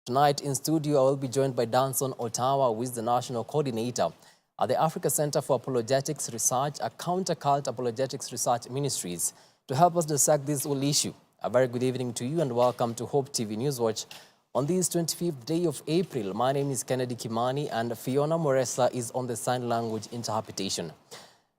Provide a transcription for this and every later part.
Tonight in studio, I will be joined by Danson Ottawa, who is the National Coordinator at the Africa Center for Apologetics Research, a counter-cult apologetics research ministries, to help us dissect this whole issue. A very good evening to you and welcome to Hope TV Newswatch. On this 25th day of April, my name is Kennedy Kimani and Fiona Moresa is on the sign language interpretation.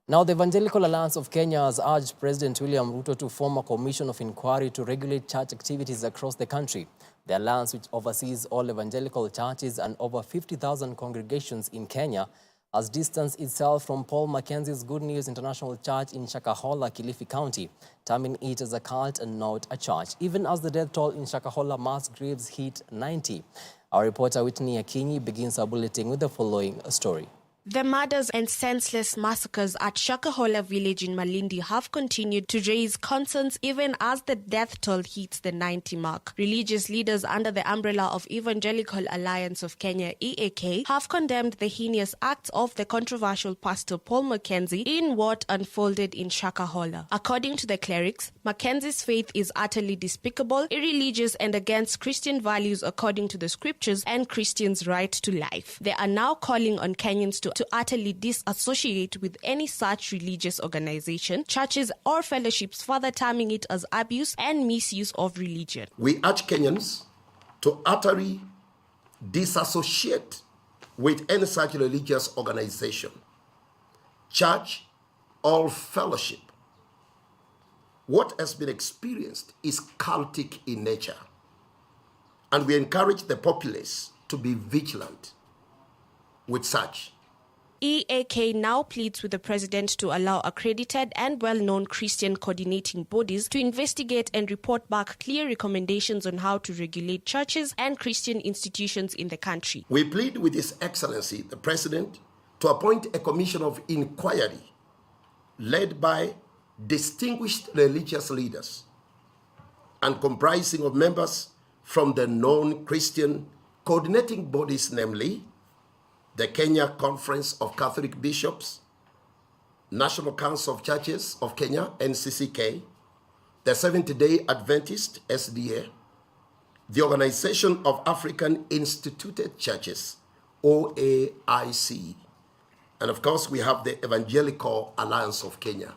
Now, the Evangelical Alliance of Kenya has urged President William Ruto to form a commission of inquiry to regulate church activities across the country. The alliance, which oversees all evangelical churches and over 50,000 congregations in Kenya, has distanced itself from Paul Mackenzie's Good News International Church in Shakahola, Kilifi County, terming it as a cult and not a church, even as the death toll in Shakahola mass graves hit 90. Our reporter Whitney Akinyi begins our bulletin with the following story. The murders and senseless massacres at SHAKAHOLA village in Malindi have continued to raise concerns even as the death toll hits the 90 mark. Religious leaders under the umbrella of Evangelical Alliance of Kenya, EAK, have condemned the heinous acts of the controversial pastor Paul Mackenzie in what unfolded in SHAKAHOLA. According to the clerics, Mackenzie's faith is utterly despicable, irreligious and against Christian values according to the scriptures and Christians' right to life. They are now calling on Kenyans to utterly disassociate with any such religious organization, churches or fellowships, further terming it as abuse and misuse of religion. We urge Kenyans to utterly disassociate with any such religious organization, church or fellowship. What has been experienced is cultic in nature, and we encourage the populace to be vigilant with such. EAK now pleads with the president to allow accredited and well-known Christian coordinating bodies to investigate and report back clear recommendations on how to regulate churches and Christian institutions in the country. We plead with His Excellency, the President, to appoint a commission of inquiry led by distinguished religious leaders and comprising of members from the known Christian coordinating bodies, namely the Kenya Conference of Catholic Bishops, National Council of Churches of Kenya, NCCK, the Seventh-day Adventist, SDA, the Organization of African Instituted Churches, OAIC, and of course we have the Evangelical Alliance of Kenya.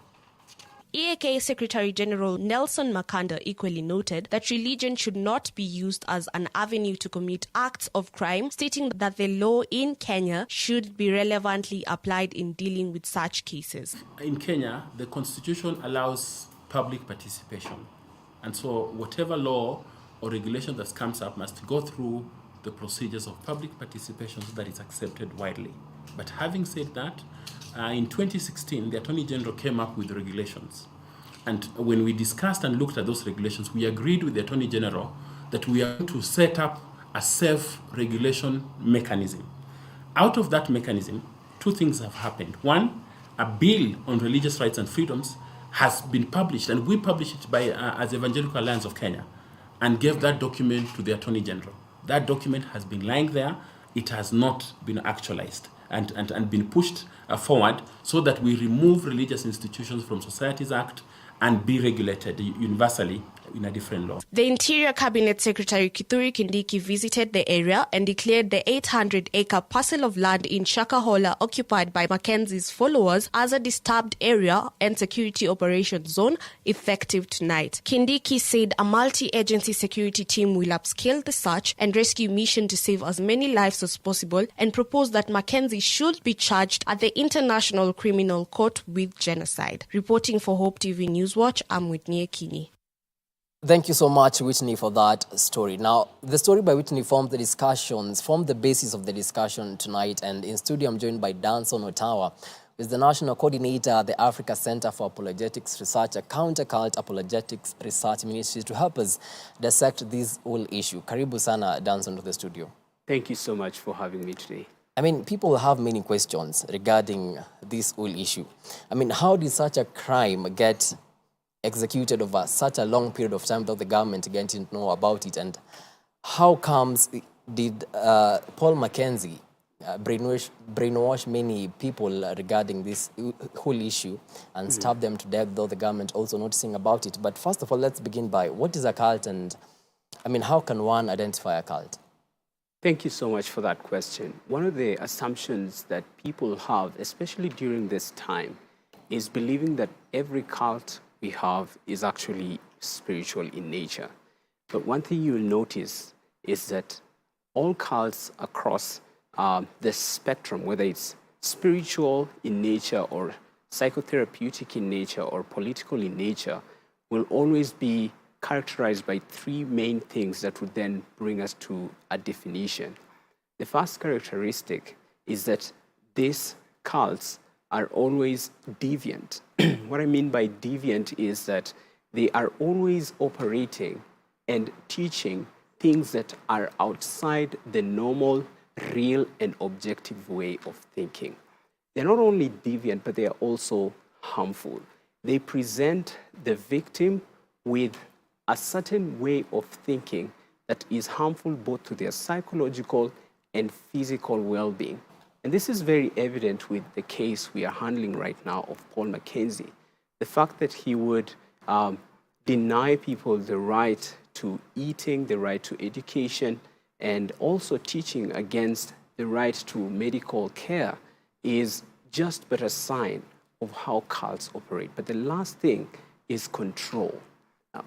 EAK Secretary General Nelson Makanda equally noted that religion should not be used as an avenue to commit acts of crime, stating that the law in Kenya should be relevantly applied in dealing with such cases. In Kenya, the constitution allows public participation, and so whatever law or regulation that comes up must go through the procedures of public participation so that it's accepted widely. But having said that, in 2016, the Attorney General came up with regulations. And when we discussed and looked at those regulations, we agreed with the Attorney General that we are going to set up a self-regulation mechanism. Out of that mechanism, two things have happened. One, a bill on religious rights and freedoms has been published, and we published it as Evangelical Alliance of Kenya and gave that document to the Attorney General. That document has been lying there. It has not been actualized and been pushed forward so that we remove religious institutions from Societies Act and be regulated universally in a different law. The Interior Cabinet Secretary Kithure Kindiki visited the area and declared the 800-acre parcel of land in Shakahola occupied by Mackenzie's followers as a disturbed area and security operations zone effective tonight. Kindiki said a multi-agency security team will upscale the search and rescue mission to save as many lives as possible and proposed that Mackenzie should be charged at the International Criminal Court with genocide. Reporting for Hope TV Newswatch, I'm Whitney Akinyi. Thank you so much, Whitney, for that story. Now, the story by Whitney formed the basis of the discussion tonight. And in studio, I'm joined by Danson Ottawa, who is the National Coordinator at the Africa Center for Apologetics Research, a counter-cult apologetics research ministry, to help us dissect this whole issue. Karibu sana, Danson, to the studio. Thank you so much for having me today. I mean, people have many questions regarding this whole issue. I mean, how did such a crime get executed over such a long period of time without the government getting to know about it? And how comes did Paul Mackenzie brainwash many people regarding this whole issue and stab them to death, though the government also noticing about it? But first of all, let's begin by, what is a cult, and I mean, how can one identify a cult? Thank you so much for that question. One of the assumptions that people have, especially during this time, is believing that every cult we have is actually spiritual in nature. But one thing you'll notice is that all cults across the spectrum, whether it's spiritual in nature or psychotherapeutic in nature or political in nature, will always be characterized by three main things that would then bring us to a definition. The first characteristic is that these cults are always deviant. What I mean by deviant is that they are always operating and teaching things that are outside the normal, real, and objective way of thinking. They're not only deviant, but they are also harmful. They present the victim with a certain way of thinking that is harmful both to their psychological and physical well-being. And this is very evident with the case we are handling right now of Paul Mackenzie. The fact that he would deny people the right to eating, the right to education, and also teaching against the right to medical care is just but a sign of how cults operate. But the last thing is control.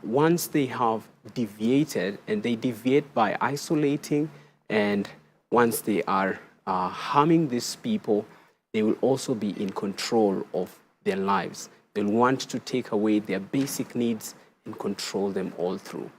Once they have deviated, and they deviate by isolating, and once they are harming these people, they will also be in control of their lives. They'll want to take away their basic needs and control them all through.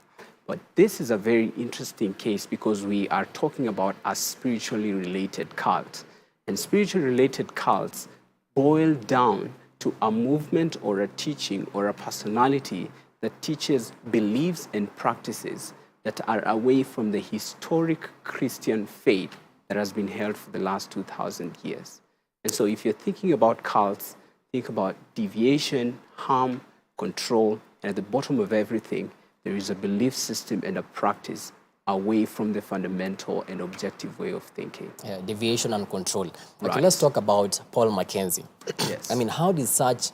But this is a very interesting case because we are talking about a spiritually related cult. And spiritually related cults boil down to a movement or a teaching or a personality that teaches beliefs and practices that are away from the historic Christian faith that has been held for the last 2,000 years. And so if you're thinking about cults, think about deviation, harm, control, and at the bottom of everything, there is a belief system and a practice away from the fundamental and objective way of thinking. Yeah, deviation and control. Okay, Right. let's talk about Paul Mackenzie. Yes. I mean, how did such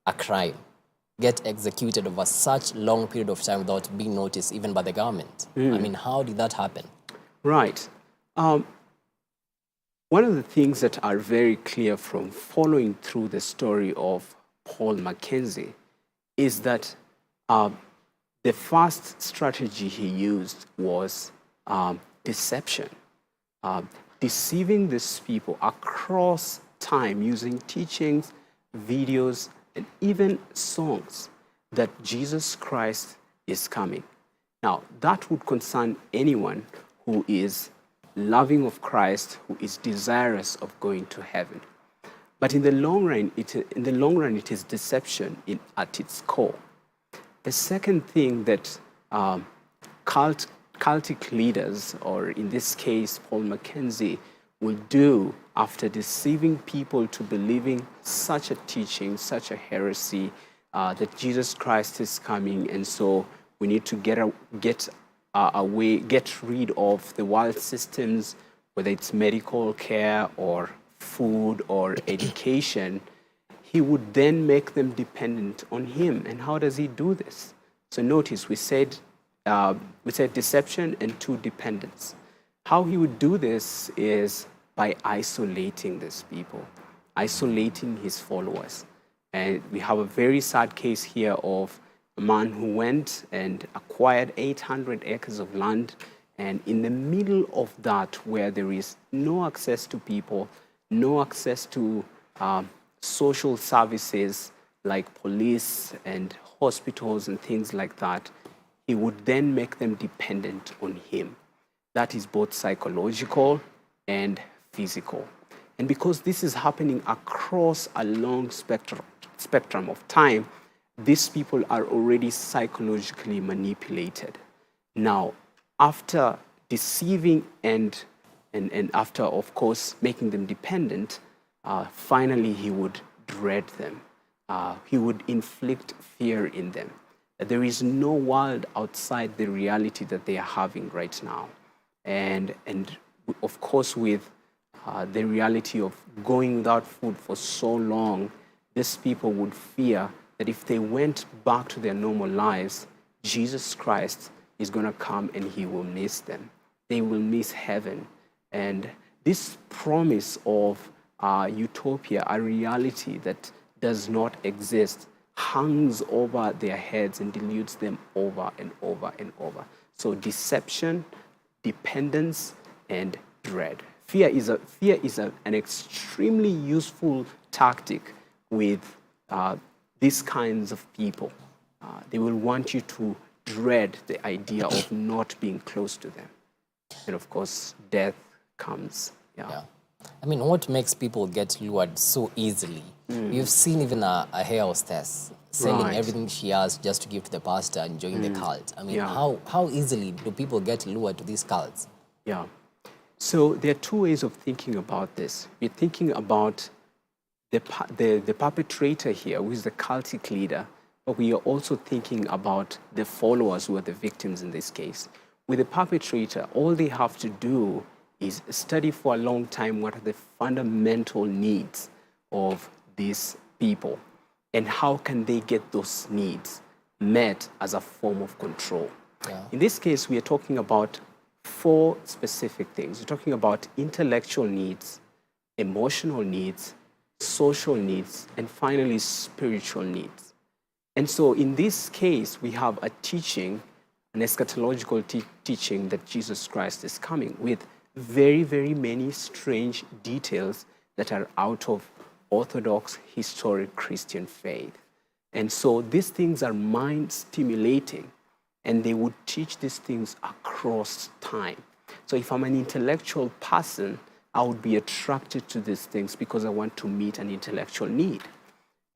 a crime get executed over such long period of time without being noticed even by the government? I mean, how did that happen? Right. One of the things that are very clear from following through the story of Paul Mackenzie is that the first strategy he used was deception, deceiving these people across time using teachings, videos, and even songs that Jesus Christ is coming. Now, that would concern anyone who is loving of Christ, who is desirous of going to heaven. But in the long run, it is deception at its core. The second thing that cultic leaders, or in this case, Paul Mackenzie, will do after deceiving people to believing such a teaching, such a heresy, that Jesus Christ is coming, and so we need to get rid of the world systems, whether it's medical care or food or education. He would then make them dependent on him. And how does he do this? So notice we said deception and two, dependence. How he would do this is by isolating these people, isolating his followers. And we have a very sad case here of a man who went and acquired 800 acres of land, and in the middle of that, where there is no access to people, no access to social services like police and hospitals and things like that, he would then make them dependent on him. That is both psychological and physical. And because this is happening across a long spectrum of time, these people are already psychologically manipulated. Now, after deceiving and after, of course, making them dependent, finally he would dread them. He would inflict fear in them. There is no world outside the reality that they are having right now. And of course, with the reality of going without food for so long, these people would fear that if they went back to their normal lives, Jesus Christ is going to come and he will miss them. they will miss heaven. And this promise of utopia, a reality that does not exist, hangs over their heads and deludes them over and over and over. So deception, dependence, and dread. Fear is an extremely useful tactic with these kinds of people. They will want you to dread the idea of not being close to them. And of course, death comes. Yeah. I mean, what makes people get lured so easily? You've seen even a hair hostess selling everything she has just to give to the pastor and join the cult. I mean, how easily do people get lured to these cults? Yeah. So there are two ways of thinking about this. We're thinking about the perpetrator here, who is the cultic leader, but we are also thinking about the followers who are the victims in this case. With the perpetrator, all they have to do is study for a long time what are the fundamental needs of these people and how can they get those needs met as a form of control. In this case, we are talking about 4 specific things. We're talking about intellectual needs, emotional needs, social needs, and finally spiritual needs. And so in this case, we have a teaching, an eschatological teaching that Jesus Christ is coming with very, very many strange details that are out of orthodox, historic Christian faith. And so these things are mind stimulating, and they would teach these things across time. So if I'm an intellectual person, I would be attracted to these things because I want to meet an intellectual need.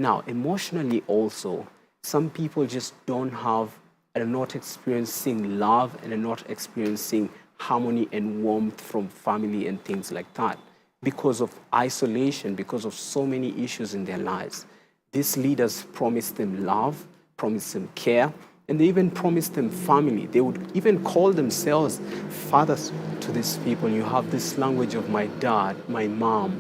Now, emotionally also, some people just don't have, are not experiencing love and are not experiencing harmony and warmth from family and things like that because of isolation, because of so many issues in their lives. These leaders promise them love, promise them care, and they even promise them family. They would even call themselves fathers to these people. You have this language of my dad, my mom,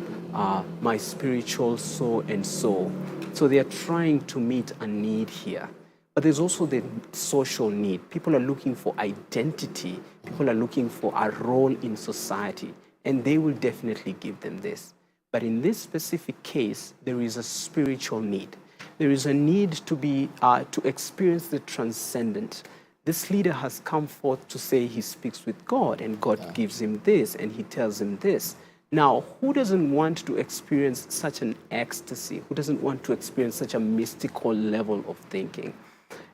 my spiritual so and so. So they are trying to meet a need here. But there's also the social need. People are looking for identity. People are looking for a role in society, and they will definitely give them this. But in this specific case, there is a spiritual need. There is a need to be to experience the transcendent. This leader has come forth to say he speaks with God, and God gives him this, and he tells him this. Now, who doesn't want to experience such an ecstasy? Who doesn't want to experience such a mystical level of thinking?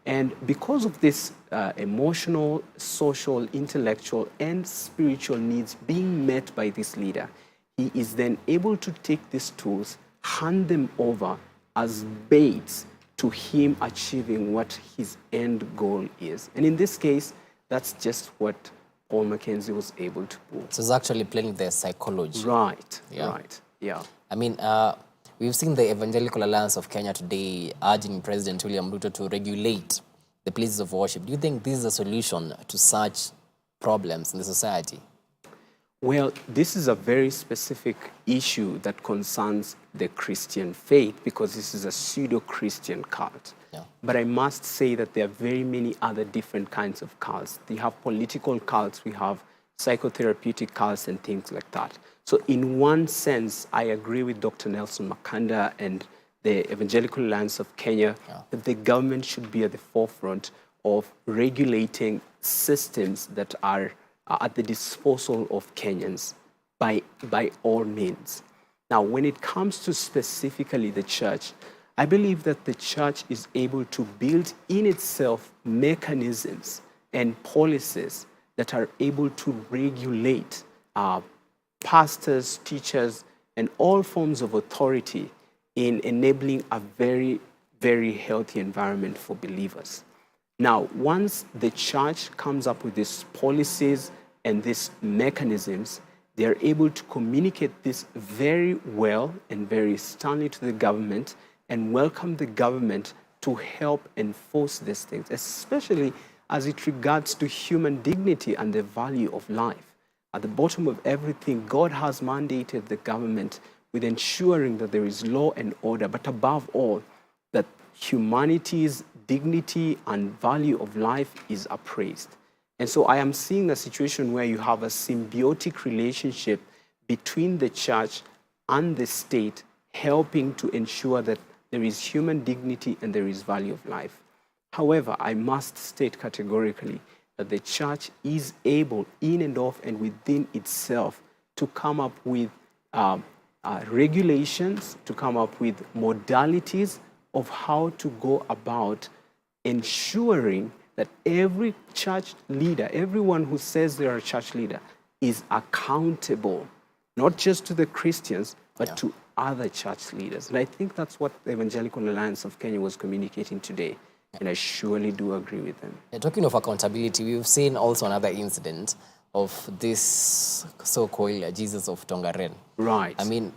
And because of this emotional, social, intellectual, and spiritual needs being met by this leader, he is then able to take these tools, hand them over as baits to him achieving what his end goal is. And in this case, that's just what Paul Mackenzie was able to do. So it's actually playing their psychology. Right, Yeah. right, yeah. I mean, we've seen the Evangelical Alliance of Kenya today urging President William Ruto to regulate the places of worship. Do you think this is a solution to such problems in the society? Well, this is a very specific issue that concerns the Christian faith because this is a pseudo-Christian cult. Yeah. But I must say that there are very many other different kinds of cults. We have political cults, we have psychotherapeutic cults and things like that. So in one sense, I agree with Dr. Nelson Makanda and the Evangelical Alliance of Kenya that the government should be at the forefront of regulating systems that are at the disposal of Kenyans by all means. Now, when it comes to specifically the church, I believe that the church is able to build in itself mechanisms and policies that are able to regulate pastors, teachers, and all forms of authority in enabling a very, very healthy environment for believers. Now, once the church comes up with these policies and these mechanisms, they are able to communicate this very well and very sternly to the government and welcome the government to help enforce these things, especially as it regards to human dignity and the value of life. At the bottom of everything, God has mandated the government with ensuring that there is law and order, but above all, that humanity's dignity and value of life is appraised. And so I am seeing a situation where you have a symbiotic relationship between the church and the state, helping to ensure that there is human dignity and there is value of life. However, I must state categorically that the church is able, in and of and within itself, to come up with regulations, to come up with modalities of how to go about ensuring that every church leader, everyone who says they are a church leader, is accountable, not just to the Christians, but to other church leaders. And I think that's what the Evangelical Alliance of Kenya was communicating today. And I surely do agree with them. Talking of accountability, we've seen also another incident of this so-called Jesus of Tongaren. Right. I mean,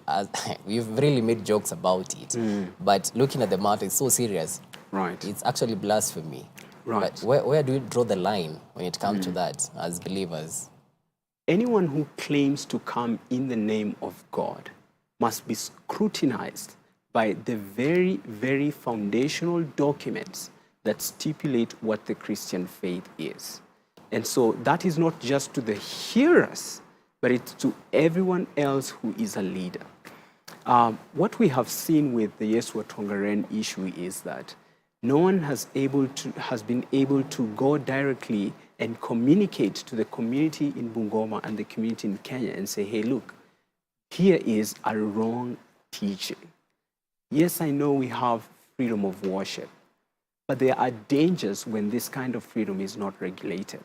we've really made jokes about it, but looking at the matter, it's so serious. Right. It's actually blasphemy. Right. But where do we draw the line when it comes to that as believers? Anyone who claims to come in the name of God must be scrutinized by the very, very foundational documents that stipulate what the Christian faith is. And so that is not just to the hearers, but it's to everyone else who is a leader. What we have seen with the Yesua Tongaren issue is that no one has been able to go directly and communicate to the community in Bungoma and the community in Kenya and say, hey, look, here is a wrong teaching. Yes, I know we have freedom of worship, but there are dangers when this kind of freedom is not regulated.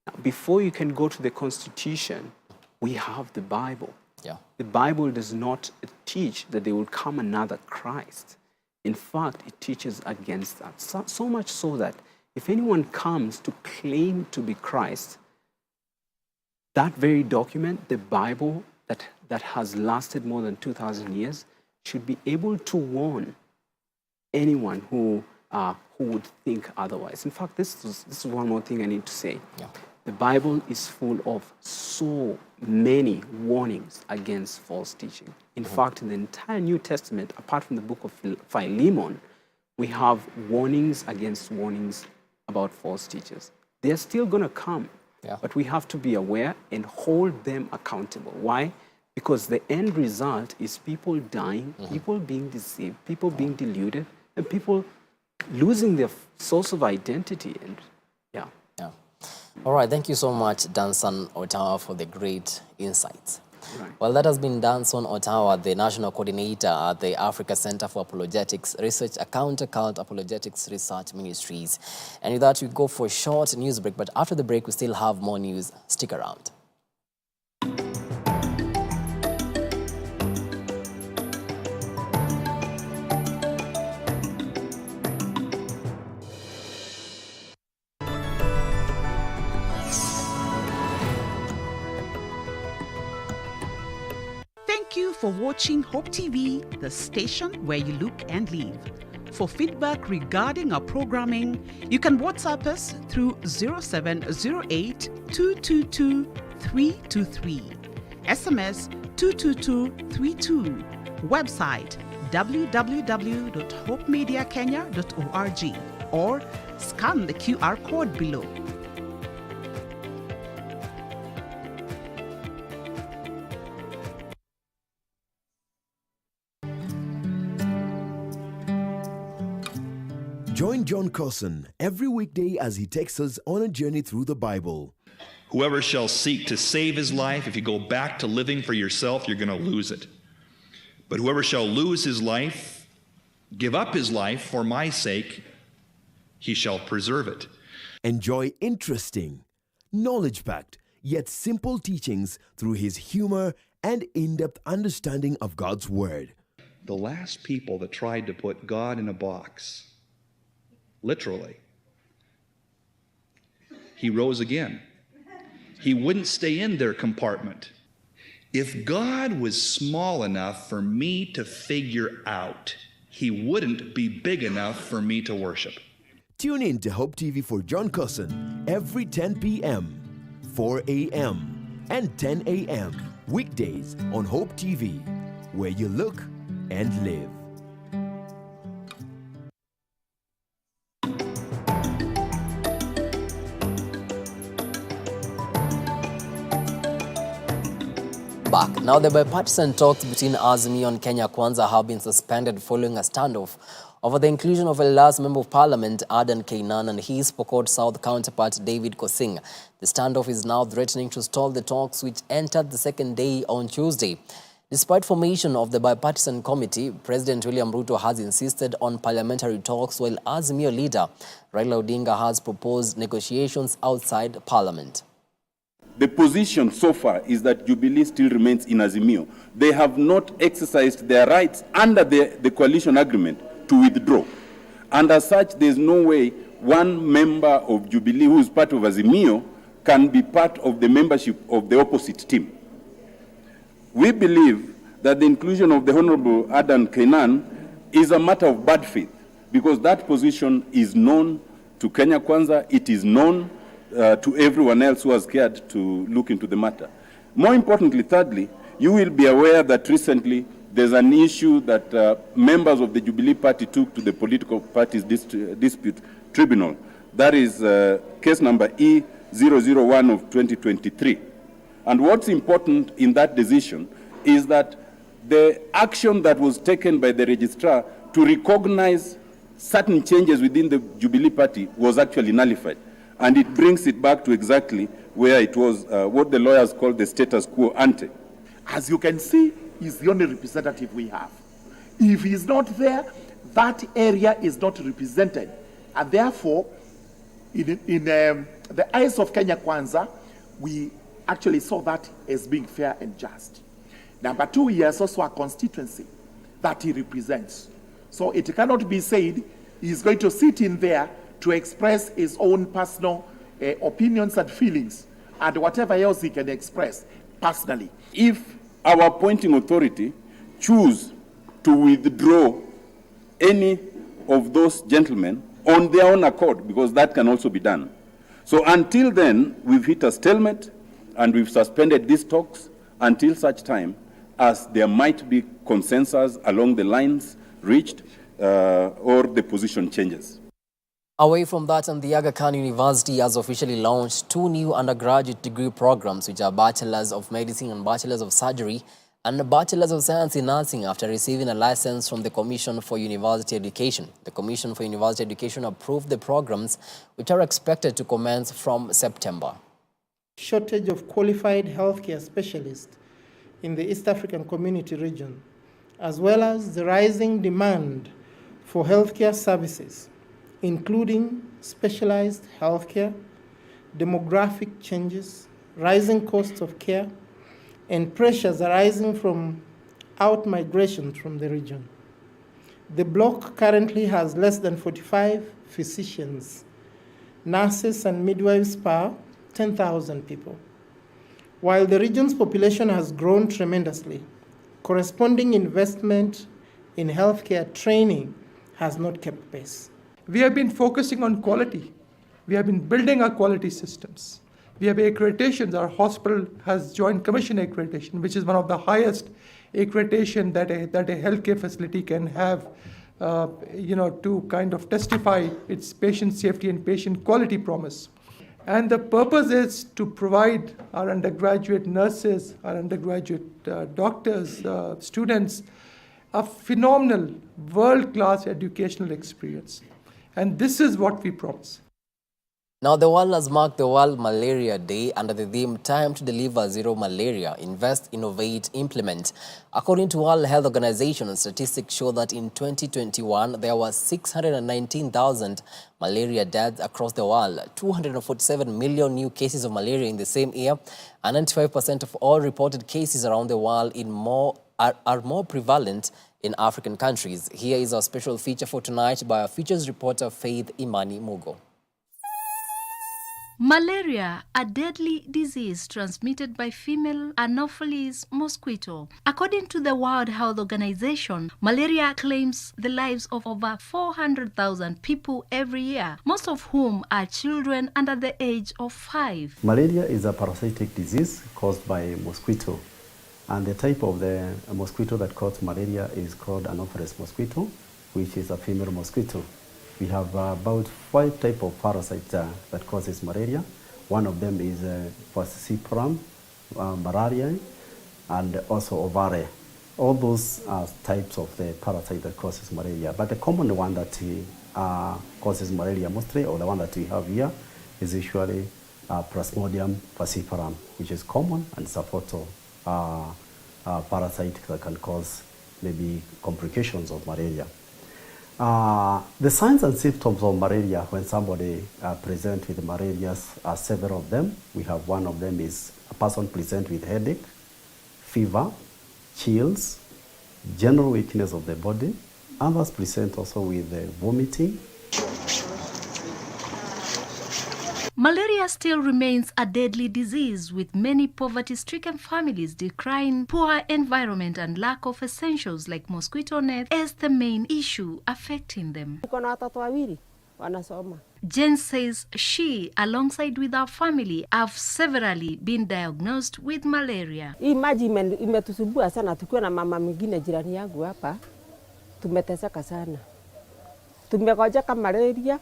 Now, before you can go to the Constitution, we have the Bible. Yeah. The Bible does not teach that there will come another Christ. In fact, it teaches against that. So much so that if anyone comes to claim to be Christ, that very document, the Bible that has lasted more than 2,000 years, should be able to warn anyone who would think otherwise. In fact, this is one more thing I need to say. Yeah. The Bible is full of so many warnings against false teaching. In fact, in the entire New Testament, apart from the book of Philemon, we have warnings against warnings about false teachers. They're still going to come, but we have to be aware and hold them accountable. Why? Because the end result is people dying, people being deceived, people being deluded, and people losing their source of identity. And All right, thank you so much, Danson Otawa, for the great insights. Right. Well, that has been Danson Otawa, the National Coordinator at the Africa Center for Apologetics Research, a counter-cult apologetics research ministries. And with that, we go for a short news break, but after the break, we still have more news. Stick around. Thank you for watching Hope TV, the station where you look and live. For feedback regarding our programming, you can WhatsApp us through 0708 222 323, SMS 22232, website www.hopemediakenya.org, or scan the QR code below. Join John Carson every weekday as he takes us on a journey through the Bible. Whoever shall seek to save his life, if you go back to living for yourself, you're going to lose it. But whoever shall lose his life, give up his life for my sake, he shall preserve it. Enjoy interesting, knowledge-packed, yet simple teachings through his humor and in-depth understanding of God's Word. The last people that tried to put God in a box, literally, he rose again. He wouldn't stay in their compartment. If God was small enough for me to figure out, he wouldn't be big enough for me to worship. Tune in to Hope TV for John Carson every 10 p.m., 4 a.m., and 10 a.m. weekdays on Hope TV, where you look and live. back. Now, the bipartisan talks between Azimio and Kenya Kwanza have been suspended following a standoff over the inclusion of a last Member of Parliament, Adan Keynan, and his Pokot South counterpart, David Kosing. The standoff is now threatening to stall the talks, which entered the second day on Tuesday. Despite formation of the bipartisan committee, President William Ruto has insisted on parliamentary talks, while Azimio leader Raila Odinga has proposed negotiations outside Parliament. The position so far is that Jubilee still remains in Azimio. They have not exercised their rights under the coalition agreement to withdraw. And as such, there's no way one member of Jubilee who is part of Azimio can be part of the membership of the opposite team. We believe that the inclusion of the Honorable Adan Keynan is a matter of bad faith, because that position is known to Kenya Kwanza, it is known to everyone else who has cared to look into the matter. More importantly, thirdly, you will be aware that recently there's an issue that members of the Jubilee Party took to the Political Parties Dispute Tribunal. That is case number E001 of 2023. And what's important in that decision is that the action that was taken by the registrar to recognize certain changes within the Jubilee Party was actually nullified. And it brings it back to exactly where it was, what the lawyers call the status quo ante. As you can see, he's the only representative we have. If he's not there, that area is not represented. And therefore, in the eyes of Kenya Kwanza, we actually saw that as being fair and just. Number two, he has also a constituency that he represents. So it cannot be said he's going to sit in there to express his own personal opinions and feelings and whatever else he can express personally. If our appointing authority choose to withdraw any of those gentlemen on their own accord, because that can also be done. So until then, we've hit a stalemate and we've suspended these talks until such time as there might be consensus along the lines reached or the position changes. Away from that, and the Aga Khan University has officially launched 2 new undergraduate degree programs, which are Bachelors of Medicine and Bachelors of Surgery, and a Bachelors of Science in Nursing, after receiving a license from the Commission for University Education. The Commission for University Education approved the programs, which are expected to commence from September. Shortage of qualified healthcare specialists in the East African Community region, as well as the rising demand for healthcare services, including specialized healthcare, demographic changes, rising costs of care, and pressures arising from out-migration from the region. The bloc currently has less than 45 physicians, nurses, and midwives per 10,000 people. While the region's population has grown tremendously, corresponding investment in healthcare training has not kept pace. We have been focusing on quality. We have been building our quality systems. We have accreditations. Our hospital has Joint Commission accreditation, which is one of the highest accreditation that a healthcare facility can have, to kind of testify its patient safety and patient quality promise. And the purpose is to provide our undergraduate nurses, our undergraduate doctors, students, a phenomenal world-class educational experience. And this is what we promise. Now, the world has marked the World Malaria Day under the theme Time to Deliver Zero Malaria, Invest, Innovate, Implement. According to World Health Organization, statistics show that in 2021, there were 619,000 malaria deaths across the world, 247 million new cases of malaria in the same year, and 95% of all reported cases around the world are more prevalent in African countries. Here is our special feature for tonight by our features reporter Faith Imani Mugo. Malaria, a deadly disease transmitted by female Anopheles mosquito. According to the World Health Organization, malaria claims the lives of over 400,000 people every year, most of whom are children under the age of 5. Malaria is a parasitic disease caused by mosquito. And the type of the mosquito that causes malaria is called Anopheles mosquito, which is a female mosquito. We have about 5 types of parasites that causes malaria. One of them is Falciparum malariae, and also ovary. All those are types of the parasite that causes malaria. But the common one that causes malaria mostly, or the one that we have here, is usually Plasmodium falciparum, which is common and it's a photo parasite that can cause maybe complications of malaria. The signs and symptoms of malaria when somebody presents with malaria are several of them. We have one of them is a person present with headache, fever, chills, general weakness of the body. Others present also with vomiting. Malaria still remains a deadly disease, with many poverty-stricken families decrying poor environment and lack of essentials like mosquito net as the main issue affecting them. Jen says she, alongside with her family, have severally been diagnosed with malaria. Imagine imetusumbua sana tukiwa na mama mwingine jirani yangu hapa. Tumeteseka sana. Tumegojeka malaria.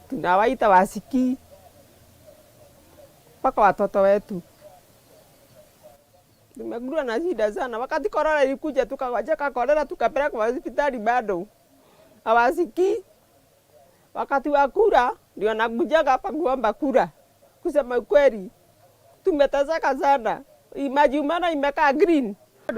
Tunawaita wasiki. Paka watoto wetu. Tumegundua na shida sana. Wakati korona ilikuja tukagojeka korona tukapeleka kwa hospitali bado. Hawasiki. Wakati wa kura ndio nakujaga hapa kuomba kura. Kusema ukweli tumeteseka sana. Imagine imekaa green.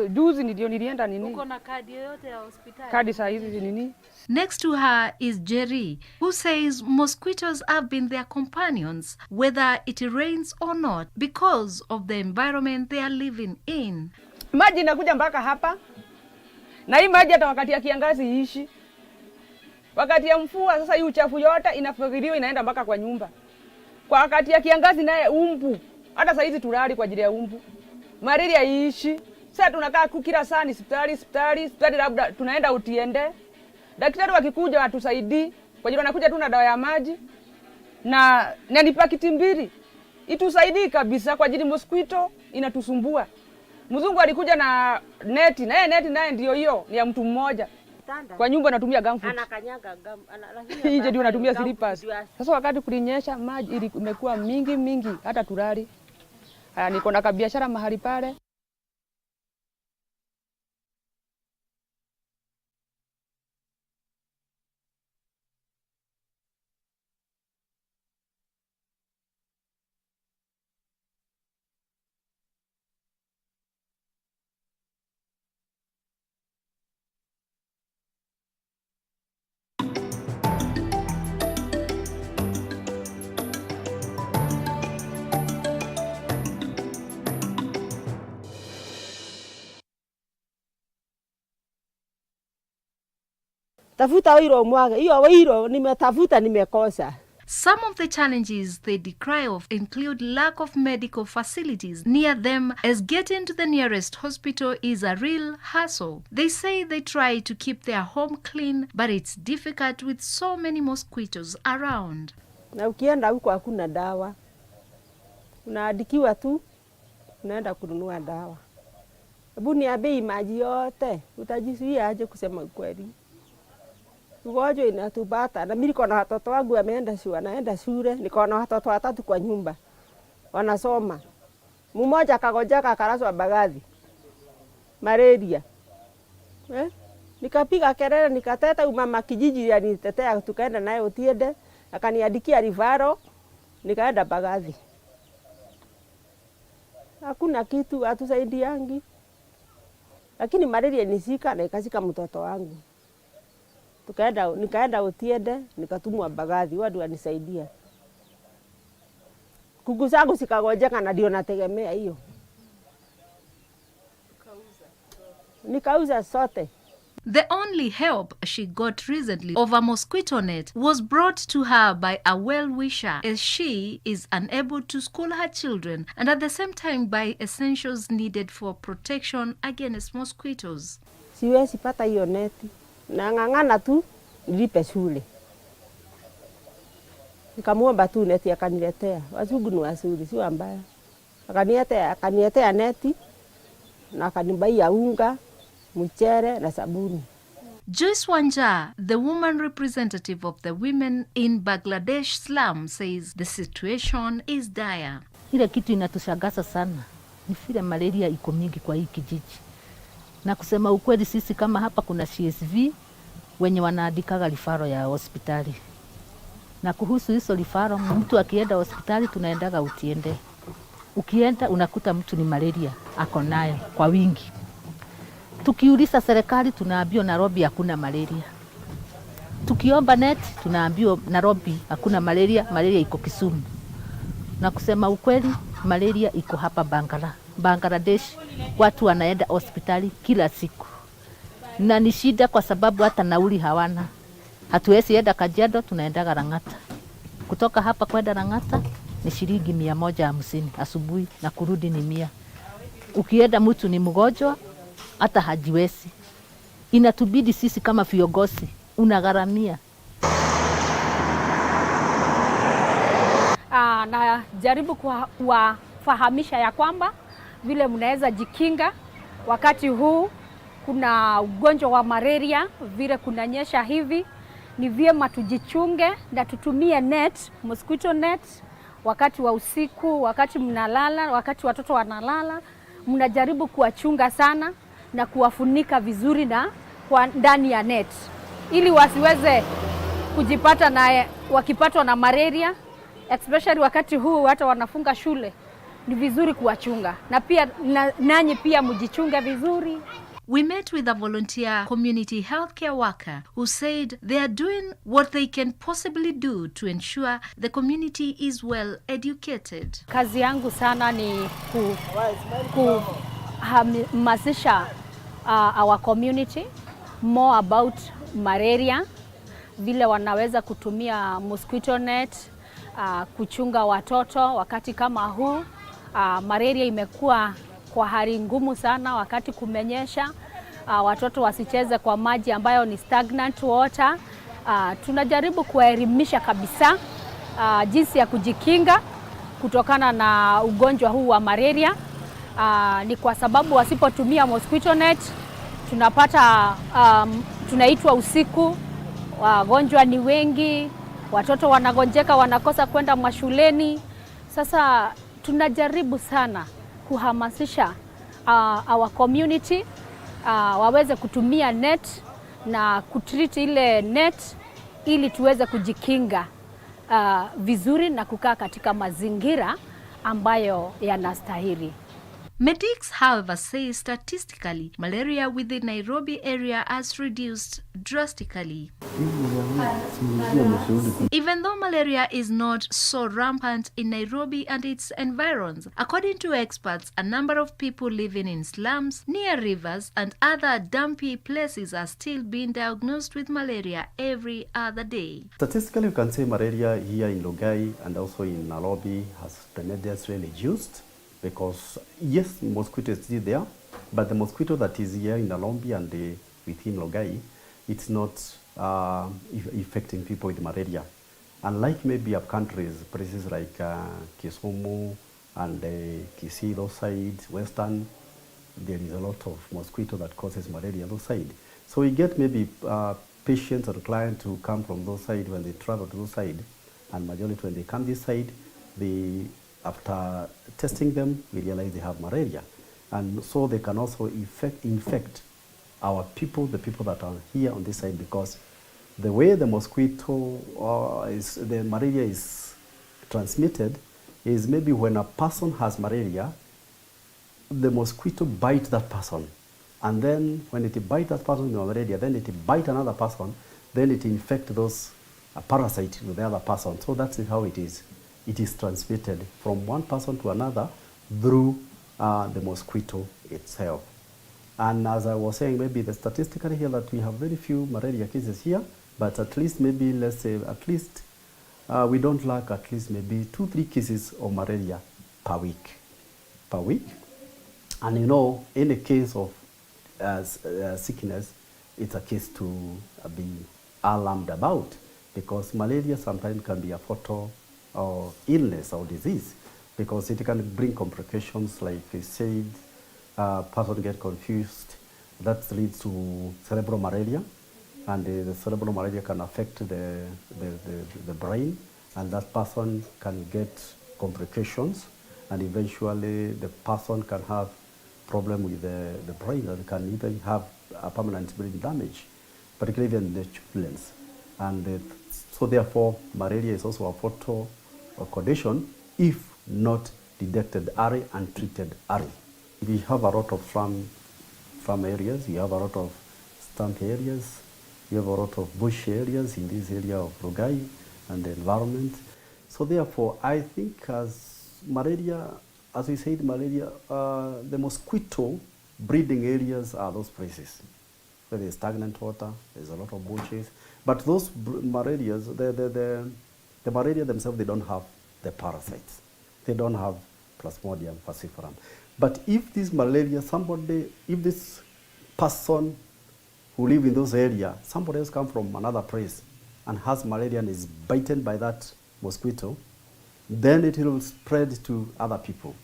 Juzi ndio nilienda nini? Uko na kadi yote ya hospitali? Kadi saa hizi nini? Next to her is Jerry, who says mosquitoes have been their companions, whether it rains or not, because of the environment they are living in. Maji inakuja mpaka hapa. Na hii maji hata wakati ya kiangazi iishi. Wakati ya mvua sasa hii uchafu yote inafagiliwa inaenda mpaka kwa nyumba. Kwa wakati ya kiangazi naye umbu. Hata saa hizi tulali kwa ajili ya umbu. Malaria iishi. Sasa tunakaa kukira sana hospitali labda tunaenda utiende. Daktari wakikuja watusaidii. Kwa ajili wanakuja tu na dawa ya maji. Na ni pakiti mbili. Itusaidii kabisa kwa ajili mosquito inatusumbua. Mzungu alikuja na neti. Na neti naye ndio hiyo ni ya mtu mmoja. Kwa nyumba natumia gumfoot. Anakanyaga Nje ndio natumia slippers. Sasa wakati kulinyesha maji imekuwa mingi hata tulali. Niko na kabiashara mahali pale. Tafuta wiro mwage. Hiyo wiro nimetafuta nimekosa. Some of the challenges they decry of include lack of medical facilities near them, as getting to the nearest hospital is a real hassle. They say they try to keep their home clean, but it's difficult with so many mosquitoes around. Na ukienda huko hakuna dawa. Unaandikiwa tu, unaenda kununua dawa. Hebu niambie maji yote, utajizuia aje kusema ukweli? Ugonjwa inatubata. Na mimi niko na watoto wangu anaenda shule, niko na watoto watatu kwa nyumba. Wanasoma. Mmoja akagojeka akaraswa Bagathi. Malaria. Nikapiga kelele nikateta umama kijiji anitetea tukaenda naye utiende, akaniandikia rifaro, nikaenda Bagathi. Hakuna kitu hatusaidiangi. Lakini malaria nisika na ikashika mtoto wangu. Nikaenda utiende, nikatumwa Bagathi, watu wanisaidia. Kuku zangu sikagojeka na ndio nategemea hiyo. Nikauza sote. The only help she got recently of a mosquito net was brought to her by a well-wisher, as she is unable to school her children and at the same time buy essentials needed for protection against mosquitoes. Siwezi pata hiyo neti. Nang'ang'ana tu nilipe shule. Nikamwomba tu neti akaniletea. Wazungu ni wazuri, si mbaya. Akaniletea neti na akanibaia unga, mchere na sabuni. Joyce Wanja, the woman representative of the women in Bangladesh slum, says the situation is dire. Ile kitu inatushangaza sana. ni vile malaria iko mingi kwa hii kijiji. Na kusema ukweli, sisi kama hapa kuna CSV wenye wanaandikaga rifaro ya hospitali. Na kuhusu hizo rifaro, mtu akienda hospitali tunaendaga utiende. Ukienda unakuta mtu ni malaria ako nayo kwa wingi. Tukiuliza serikali tunaambiwa Nairobi hakuna malaria. Tukiomba net tunaambiwa Nairobi hakuna malaria, malaria iko Kisumu. Na kusema ukweli, malaria iko hapa Bangladesh, watu wanaenda hospitali kila siku. Na ni shida kwa sababu hata nauli hawana. Hatuwezi enda Kajiado, tunaenda Lang'ata. Kutoka hapa kwenda Lang'ata ni shilingi 150 asubuhi na kurudi ni 100. Ukienda mtu ni mgonjwa hata hajiwezi. Inatubidi sisi kama viongozi unagharamia. Na jaribu kuwafahamisha ya kwamba vile mnaweza jikinga wakati huu kuna ugonjwa wa malaria, vile kunanyesha hivi, ni vyema tujichunge na tutumie net, mosquito net, wakati wa usiku, wakati mnalala, wakati watoto wanalala, mnajaribu kuwachunga sana na kuwafunika vizuri na kwa ndani ya net, ili wasiweze kujipata na wakipatwa na malaria, especially wakati huu hata wanafunga shule. Ni vizuri kuwachunga na pia nanyi pia mjichunge vizuri. We met with a volunteer community healthcare worker who said they are doing what they can possibly do to ensure the community is well educated. Kazi yangu sana ni kuhamasisha our community more about malaria, vile wanaweza kutumia mosquito net, kuchunga watoto wakati kama huu. Malaria imekuwa kwa hali ngumu sana wakati kumenyesha. Watoto wasicheze kwa maji ambayo ni stagnant water. Tunajaribu kuwaelimisha kabisa jinsi ya kujikinga kutokana na ugonjwa huu wa malaria. Ni kwa sababu wasipotumia mosquito net tunapata tunaitwa usiku, wagonjwa ni wengi, watoto wanagonjeka, wanakosa kwenda mashuleni. Sasa tunajaribu sana kuhamasisha our community waweze kutumia net na kutreat ile net ili tuweze kujikinga vizuri na kukaa katika mazingira ambayo yanastahili. Medics, however, say statistically, malaria within Nairobi area has reduced drastically. Even though malaria is not so rampant in Nairobi and its environs, according to experts, a number of people living in slums, near rivers and other dumpy places are still being diagnosed with malaria every other day. Statistically, you can say malaria here in Logai and also in Nairobi has tremendously reduced. Because yes, mosquito is still there, but the mosquito that is here in Nairobi and within Logai, it's not affecting people with malaria. Unlike maybe up countries, places like Kisumu and Kisii, those sides, Western, there is a lot of mosquito that causes malaria those sides. So we get maybe patients or clients who come from those sides when they travel to those sides, and majority when they come this side, after testing them, we realize they have malaria. And so they can also infect our people, the people that are here on this side, because the way the mosquito the malaria is transmitted is maybe when a person has malaria, the mosquito bites that person. And then when it bites that person with malaria, then it bites another person, then it infects those parasites with the other person. So that's how it is. It is transmitted from one person to another through the mosquito itself. And as I was saying, maybe the statistically here that we have very few malaria cases here, but at least maybe, let's say, at least we don't lack at least maybe 2-3 cases of malaria per week. And you know, in the case of sickness, it's a case to be alarmed about, because malaria sometimes can be a fatal or illness or disease, because it can bring complications like I said, person get confused, that leads to cerebral malaria, and the cerebral malaria can affect the brain, and that person can get complications, and eventually the person can have problem with the brain, and can even have a permanent brain damage, particularly in the children. And so therefore, malaria is also a fatal condition if not detected early and treated early. We have a lot of farm areas, we have a lot of stump areas, we have a lot of bush areas in this area of Rugai and the environment. So therefore, I think as malaria, as we said, malaria, the mosquito breeding areas are those places where there's stagnant water, there's a lot of bushes. But those malarias, the malaria themselves, they don't have the parasites. They don't have Plasmodium falciparum. But if this malaria, if this person who live in those areas, somebody else come from another place and has malaria and is bitten by that mosquito, then it will spread to other people.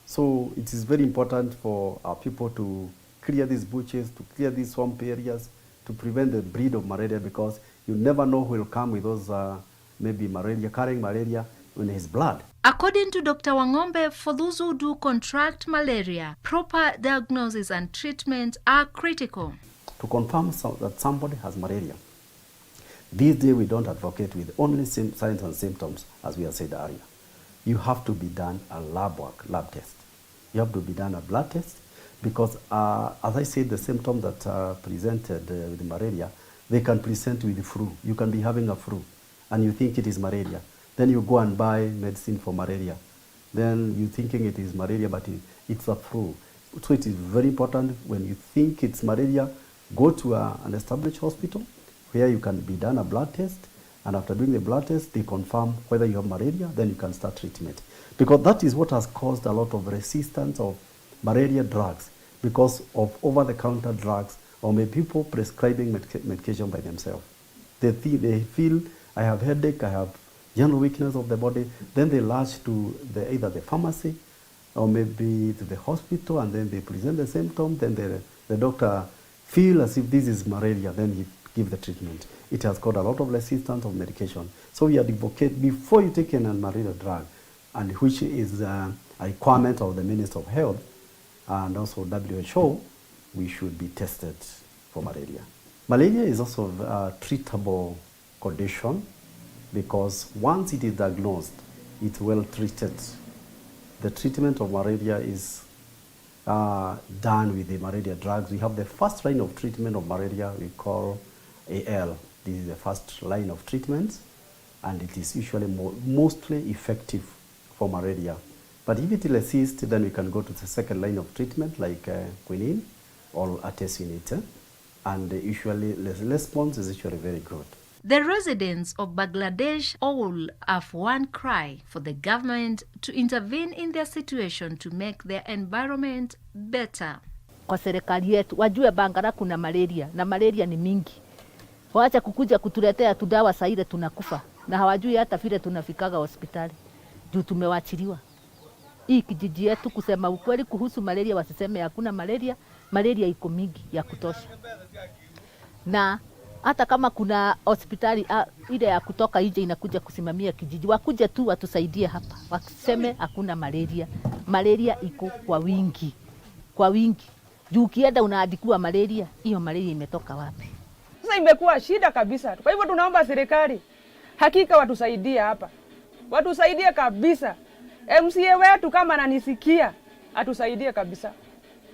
So it is very important for our people to clear these bushes, to clear these swamp areas, to prevent the breed of malaria, because you never know who will come with those maybe malaria, carrying malaria in his blood. According to Dr. Wangombe, for those who do contract malaria, proper diagnosis and treatment are critical. To confirm that somebody has malaria, these days we don't advocate with only signs and symptoms, as we have said earlier. You have to be done a lab test. You have to be done a blood test, because as I said, the symptoms that are presented with malaria, they can present with the flu. You can be having a flu and you think it is malaria. Then you go and buy medicine for malaria. Then you're thinking it is malaria, but it's a flu. So it is very important, when you think it's malaria, go to an established hospital where you can be done a blood test. And after doing the blood test, they confirm whether you have malaria, then you can start treatment. Because that is what has caused a lot of resistance of malaria drugs, because of over-the-counter drugs, or maybe people prescribing medication by themselves. They feel, I have headache, I have general weakness of the body, then they rush to either the pharmacy or maybe to the hospital, and then they present the symptom, then the doctor feel as if this is malaria, then he give the treatment. It has got a lot of resistance of medication. So we advocate, before you take a malaria drug, and which is a requirement of the Minister of Health and also WHO, we should be tested for malaria. Malaria is also a treatable condition, because once it is diagnosed, it's well treated. The treatment of malaria is done with the malaria drugs. We have the first line of treatment of malaria we call AL. This is the first line of treatment, and it is usually mostly effective for malaria. But if it will assist, then we can go to the second line of treatment, like quinine or artesunate, and usually the response is usually very good. The residents of Bangladesh all have one cry for the government to intervene in their situation to make their environment better. Kwa serikali yetu wajue Bangara kuna malaria, na malaria ni mingi. Waacha kukuja kutuletea tudawa saa ile tunakufa, na hawajui hata vile tunafikaga hospitali juu tumewachiliwa. Hii kijiji yetu, kusema ukweli kuhusu malaria, wasiseme hakuna malaria. Malaria iko mingi ya kutosha, na hata kama kuna hospitali ile ya kutoka nje inakuja kusimamia kijiji, wakuja tu watusaidie hapa, waseme hakuna malaria. Malaria iko kwa wingi, kwa wingi. Juu ukienda unaandikiwa malaria, hiyo malaria imetoka wapi? Sasa imekuwa shida kabisa. Kwa hivyo tunaomba serikali hakika watusaidie hapa, watusaidie kabisa. MCA wetu kama ananisikia, atusaidie kabisa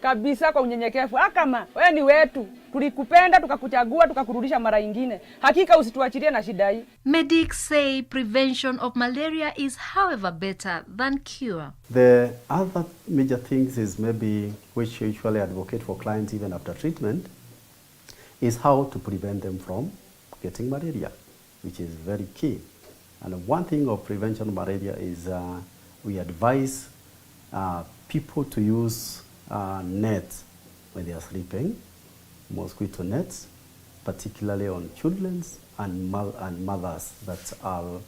kabisa, kwa unyenyekevu. Kama wewe ni wetu, tulikupenda tukakuchagua tukakurudisha mara nyingine, hakika usituachilie na shida hii. Medics say prevention of malaria is however better than cure. The other major things is maybe, which you usually advocate for clients even after treatment, is how to prevent them from getting malaria, which is very key. And one thing of prevention of malaria is we advise people to use nets when they are sleeping, mosquito nets, particularly on children and mothers that are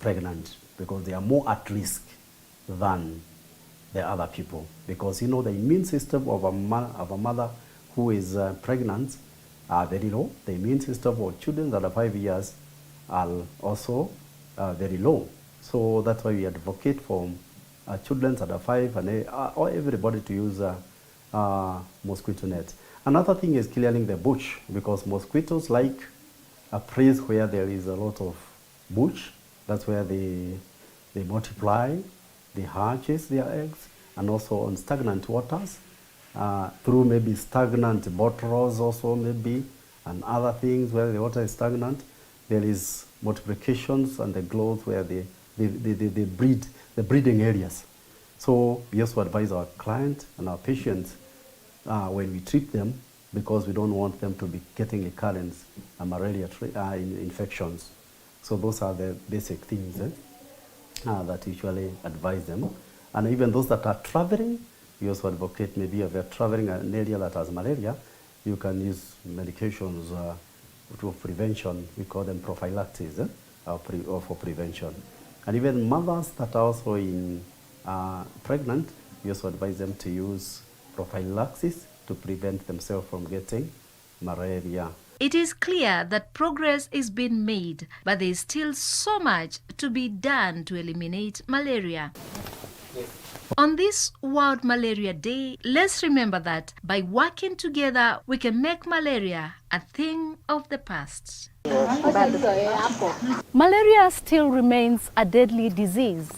pregnant, because they are more at risk than the other people. Because you know the immune system of a mother who is pregnant are very low. The immune system for children that are 5 years are also very low. So that's why we advocate for children under 5 and or everybody to use mosquito net. Another thing is clearing the bush, because mosquitoes like a place where there is a lot of bush. That's where they multiply, they hatches their eggs, and also on stagnant waters, through maybe stagnant bottles also maybe, and other things where the water is stagnant, there is multiplications and the growth where they breed, the breeding areas. So we also advise our client and our patients when we treat them, because we don't want them to be getting recurrence and malaria infections. So those are the basic things that we usually advise them. And even those that are traveling, we also advocate, maybe if you're traveling in an area that has malaria, you can use medications for prevention. We call them prophylaxis or for prevention. And even mothers that are also pregnant, we also advise them to use prophylaxis to prevent themselves from getting malaria. It is clear that progress is being made, but there is still so much to be done to eliminate malaria. On this World Malaria Day, let's remember that by working together, we can make malaria a thing of the past. Malaria still remains a deadly disease.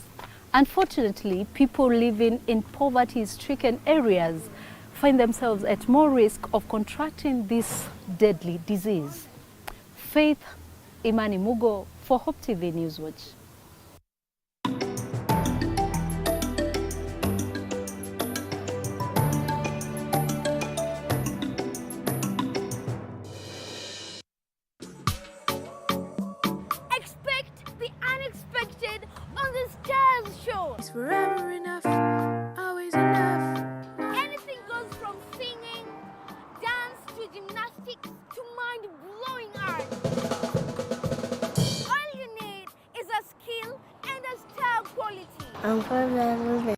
Unfortunately, people living in poverty-stricken areas find themselves at more risk of contracting this deadly disease. Faith Imani Mugo for Hope TV Newswatch. Expect the unexpected on the Stars Show. It's forever enough, always enough. Anything goes from singing, dance to gymnastics to mind-blowing art. All you need is a skill and a star quality. I'm forever.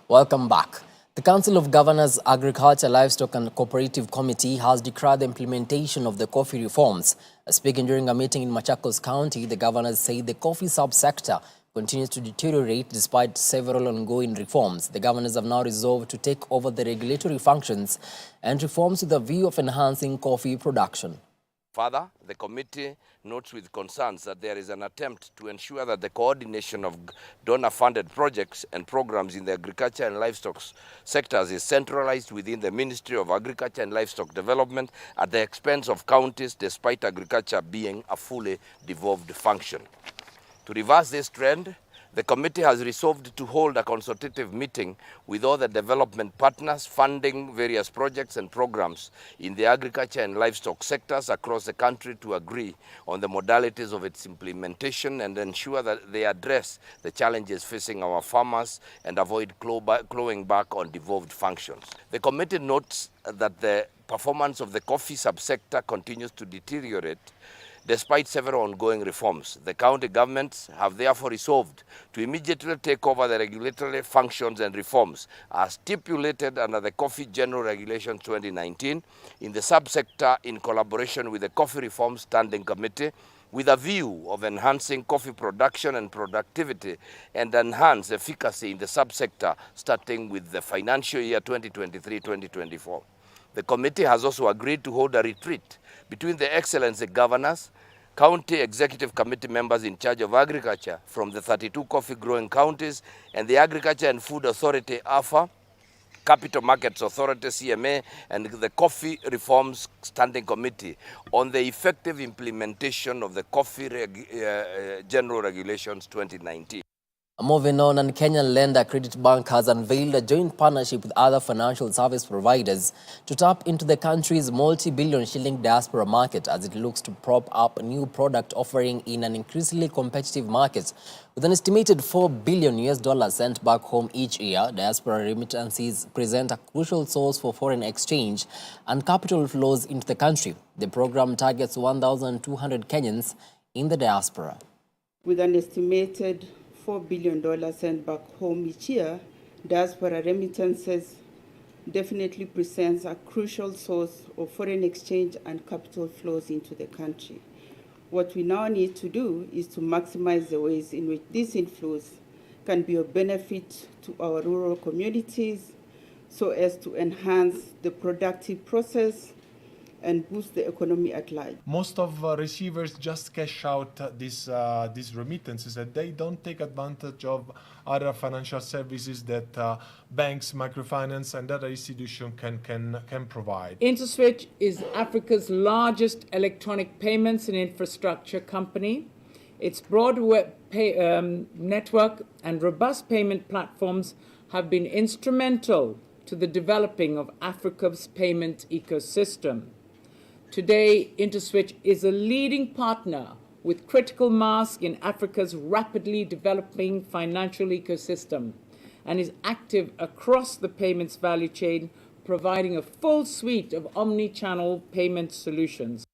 Welcome back. The Council of Governors, Agriculture, Livestock and Cooperative Committee has declared the implementation of the coffee reforms. Speaking during a meeting in Machakos County, the governors say the coffee subsector continues to deteriorate despite several ongoing reforms. The governors have now resolved to take over the regulatory functions and reforms with a view of enhancing coffee production. Further, the committee notes with concerns that there is an attempt to ensure that the coordination of donor-funded projects and programs in the agriculture and livestock sectors is centralized within the Ministry of Agriculture and Livestock Development at the expense of counties, despite agriculture being a fully devolved function. To reverse this trend, the committee has resolved to hold a consultative meeting with all the development partners funding various projects and programs in the agriculture and livestock sectors across the country to agree on the modalities of its implementation and ensure that they address the challenges facing our farmers and avoid clawing back on devolved functions. The committee notes that the performance of the coffee subsector continues to deteriorate despite several ongoing reforms. The county governments have therefore resolved to immediately take over the regulatory functions and reforms as stipulated under the Coffee General Regulations 2019 in the subsector in collaboration with the Coffee Reform Standing Committee with a view of enhancing coffee production and productivity and enhance efficacy in the subsector starting with the financial year 2023-2024. The committee has also agreed to hold a retreat between the Excellency Governors, County Executive Committee members in charge of agriculture from the 32 coffee growing counties and the Agriculture and Food Authority, AFA, Capital Markets Authority, CMA, and the Coffee Reforms Standing Committee on the effective implementation of the Coffee General Regulations 2019. Moving on, and Kenyan lender Credit Bank has unveiled a joint partnership with other financial service providers to tap into the country's multi-billion shilling diaspora market as it looks to prop up a new product offering in an increasingly competitive market. With an estimated $4 billion sent back home each year, diaspora remittances present a crucial source for foreign exchange and capital flows into the country. The program targets 1,200 Kenyans in the diaspora. With an estimated $4 billion sent back home each year, diaspora remittances definitely presents a crucial source of foreign exchange and capital flows into the country. What we now need to do is to maximize the ways in which these inflows can be of benefit to our rural communities so as to enhance the productive process and boost the economy at large. Most of receivers just cash out these remittances, and they don't take advantage of other financial services that banks, microfinance, and other institutions can provide. Interswitch is Africa's largest electronic payments and infrastructure company. Its broad web network and robust payment platforms have been instrumental to the developing of Africa's payment ecosystem. Today, Interswitch is a leading partner with critical mass in Africa's rapidly developing financial ecosystem and is active across the payments value chain, providing a full suite of omni-channel payment solutions.